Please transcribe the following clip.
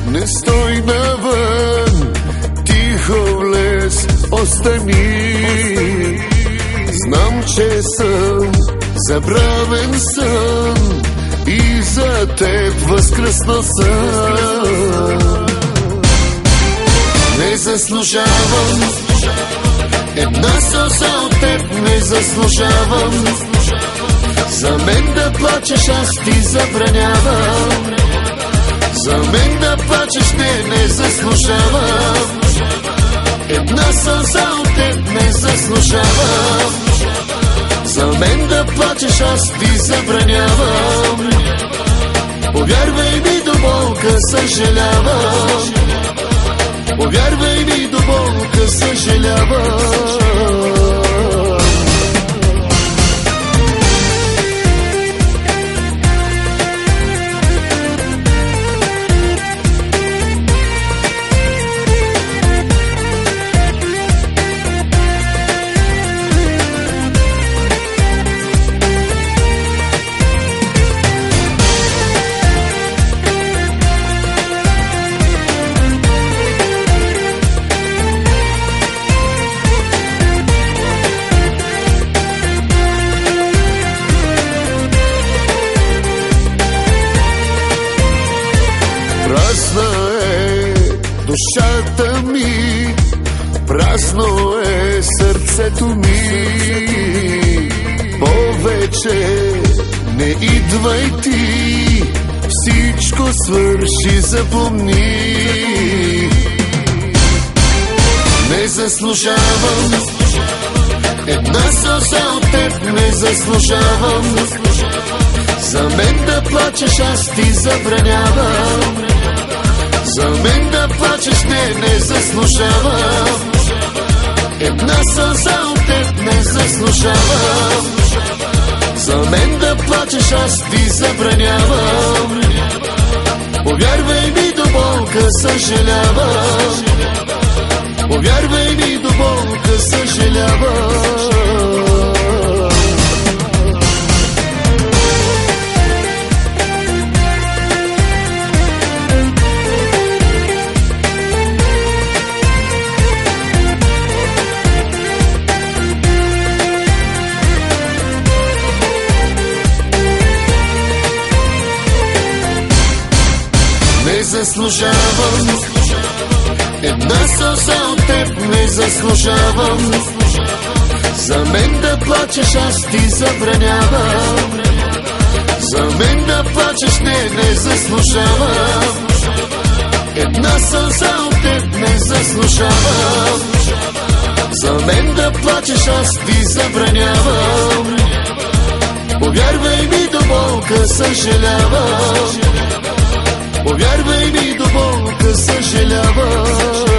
Не стой навън, тихо влез, остани. Знам, че съм забравен сън и за теб възкръсна съм. Не заслужавам една сълза от теб, не заслужавам за мен да плачеш, аз ти забранявам. За мен да плачеш, не заслужавам. Една сълза от теб не заслужавам. За мен да плачеш, аз ти забранявам. Повярвай ми, до болка съжалявам. Повярвай ми, до болка съжалявам. Празна е душата ми, празно е сърцето ми. Повече не идвай ти, всичко свърши, запомни. Не заслужавам една сълза от теб, не заслужавам. За мен да плачеш, аз ти забранявам. За мен да плачеш, не заслужавам. Една сълза от теб не заслужавам. За мен да плачеш, аз ти забранявам. Повярвай ми, до болка съжалявам. Повярвай ми, до болка съжалявам. Не заслужавам една сълза от теб, не заслужавам. За мен да плачеш, аз ти забранявам. За мен да плачеш, не заслужавам. Една сълза от теб не заслужавам. За мен да плачеш, аз ти забранявам. Повярвай ми, до болка съжалявам. Повярвай ми, до болка съжалявам.